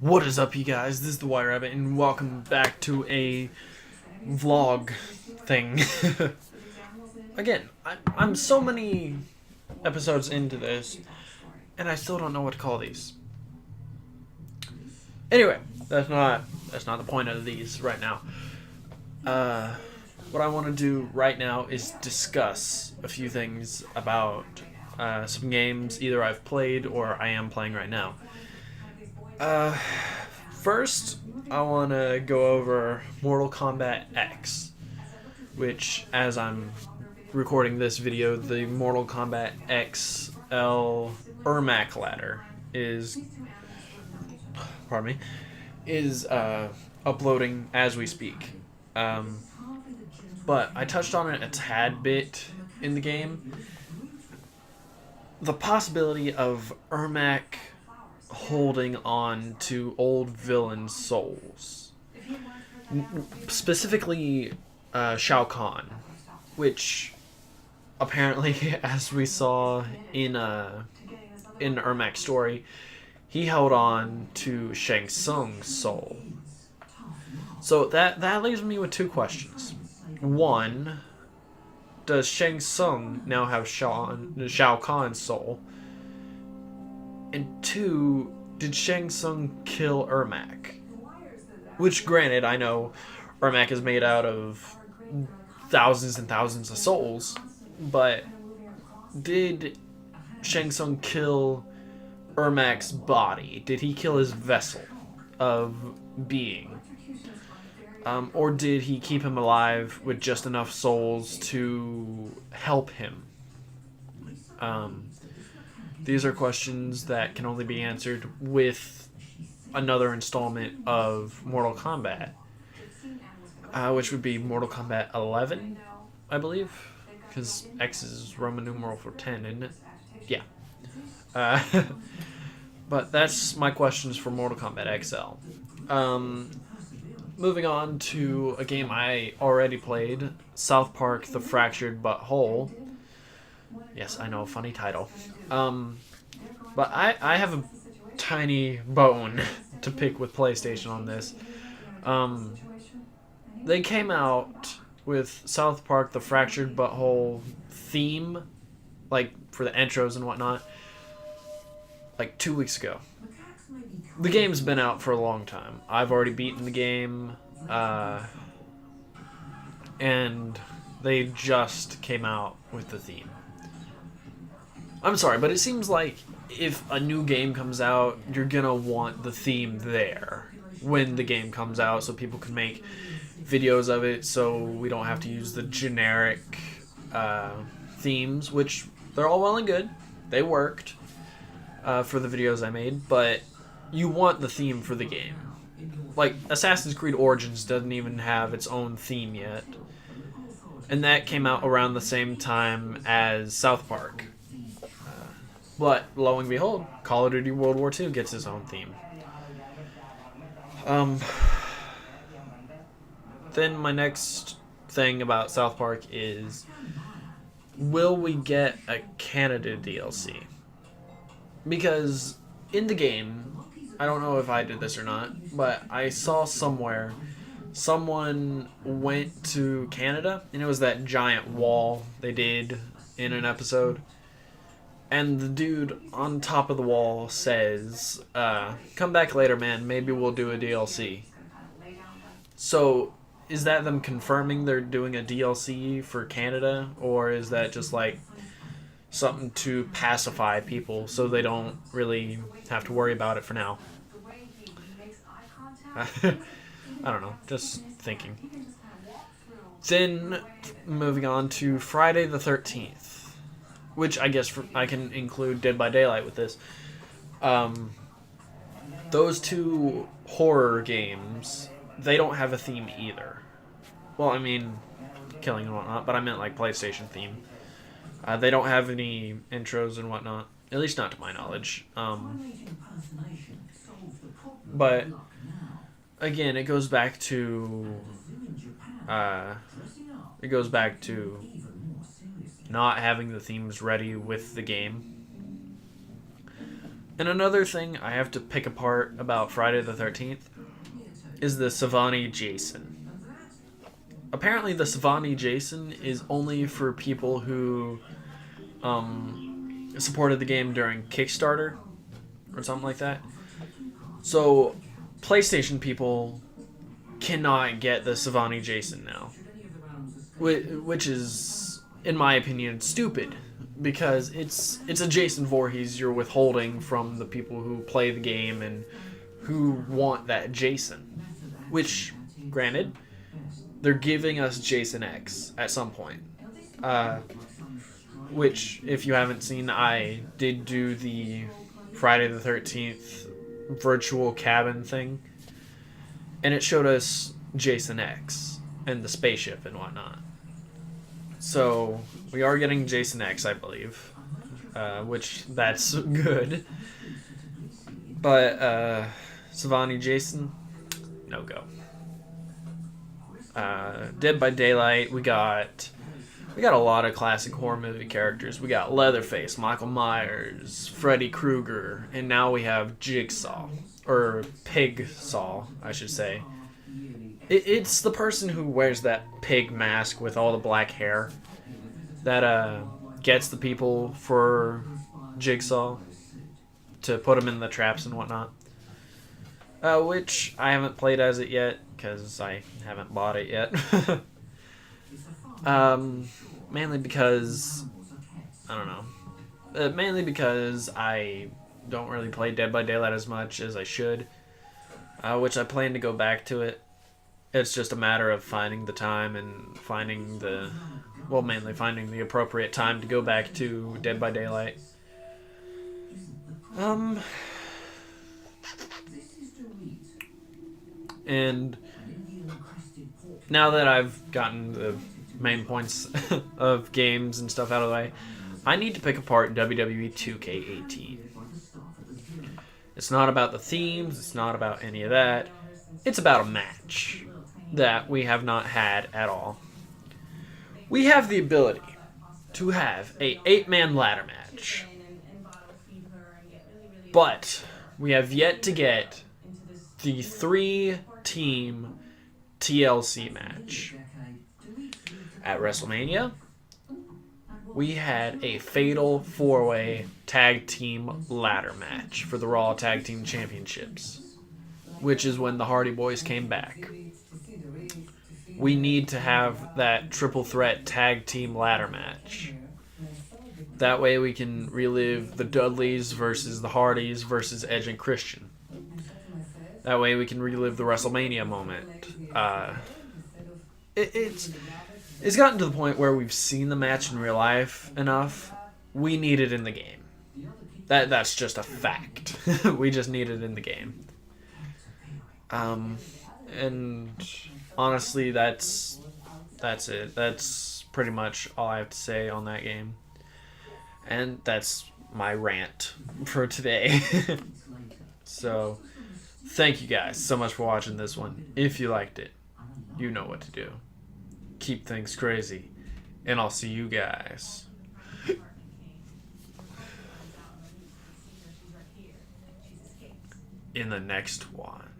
What is up, you guys? This is the White Rabbit, and welcome back to a vlog thing. Again, I'm so many episodes into this, and I still don't know what to call these. Anyway, that's not the point of these right now. What I want to do right now is discuss a few things about some games either I've played or I am playing right now. First, I want to go over Mortal Kombat X, which, as I'm recording this video, the Mortal Kombat XL Ermac ladder is, uploading as we speak. But I touched on it a tad bit in the game. The possibility of Ermac holding on to old villains' souls. Specifically, Shao Kahn, which apparently, as we saw in Ermac's story, he held on to Shang Tsung's soul. So that leaves me with two questions. One, does Shang Tsung now have Shao Kahn's soul? And two, did Shang Tsung kill Ermac? Which, granted, I know Ermac is made out of thousands and thousands of souls, but did Shang Tsung kill Ermac's body? Did he kill his vessel of being? Or did he keep him alive with just enough souls to help him? These are questions that can only be answered with another installment of Mortal Kombat, which would be Mortal Kombat 11, I believe, because X is Roman numeral for 10, isn't it? Yeah. But that's my questions for Mortal Kombat XL. Moving on to a game I already played, South Park: The Fractured But Whole. Yes, I know, funny title. But I have a tiny bone to pick with PlayStation on this. They came out with South Park: The Fractured But Whole theme, like for the intros and whatnot, like 2 weeks ago. The game's been out for a long time. I've already beaten the game, and they just came out with the theme. I'm sorry, but it seems like if a new game comes out, you're gonna want the theme there when the game comes out so people can make videos of it, so we don't have to use the generic themes, which they're all well and good. They worked for the videos I made, but you want the theme for the game. Like, Assassin's Creed Origins doesn't even have its own theme yet. And that came out around the same time as South Park. But, lo and behold, Call of Duty World War II gets its own theme. Then my next thing about South Park is, will we get a Canada DLC? Because in the game, I don't know if I did this or not, but I saw somewhere someone went to Canada, and it was that giant wall they did in an episode. And the dude on top of the wall says, come back later, man. Maybe we'll do a DLC. So, is that them confirming they're doing a DLC for Canada? Or is that just like something to pacify people so they don't really have to worry about it for now? I don't know. Just thinking. Then, moving on to Friday the 13th. Which I guess I can include Dead by Daylight with this. Those two horror games, they don't have a theme either. Well, I mean, killing and whatnot, but I meant like PlayStation theme. They don't have any intros and whatnot, at least not to my knowledge. But again, it goes back to not having the themes ready with the game. And another thing I have to pick apart about Friday the 13th is the Savani Jason. Apparently, the Savani Jason is only for people who supported the game during Kickstarter or something like that. So, PlayStation people cannot get the Savani Jason now, which is, in my opinion, stupid, because it's a Jason Voorhees you're withholding from the people who play the game and who want that Jason. Which, granted, they're giving us Jason X at some point. Which, if you haven't seen, I did do the Friday the 13th virtual cabin thing, and it showed us Jason X and the spaceship and whatnot. So we are getting Jason X, I believe, which that's good. But Savani Jason, no go. Dead by Daylight, we got a lot of classic horror movie characters. We got Leatherface, Michael Myers, Freddy Krueger, and now we have Jigsaw, or Pig Saw, I should say. It's the person who wears that pig mask with all the black hair that gets the people for Jigsaw to put them in the traps and whatnot. Which I haven't played as it yet because I haven't bought it yet. Mainly because I don't know. Mainly because I don't really play Dead by Daylight as much as I should, which I plan to go back to it. It's just a matter of finding the time and finding mainly finding the appropriate time to go back to Dead by Daylight. And now that I've gotten the main points of games and stuff out of the way, I need to pick apart WWE 2K18. It's not about the themes, it's not about any of that. It's about a match that we have not had at all. We have the ability to have a 8-man ladder match, but we have yet to get the 3-team TLC match. At WrestleMania, we had a fatal 4-way tag team ladder match for the Raw Tag Team Championships, which is when the Hardy Boys came back. We need to have that triple threat tag team ladder match. That way we can relive the Dudleys versus the Hardys versus Edge and Christian. That way we can relive the WrestleMania moment. It's gotten to the point where we've seen the match in real life enough. We need it in the game. That's just a fact. We just need it in the game. And honestly, that's it. That's pretty much all I have to say on that game. And that's my rant for today. So, thank you guys so much for watching this one. If you liked it, you know what to do. Keep things crazy. And I'll see you guys in the next one.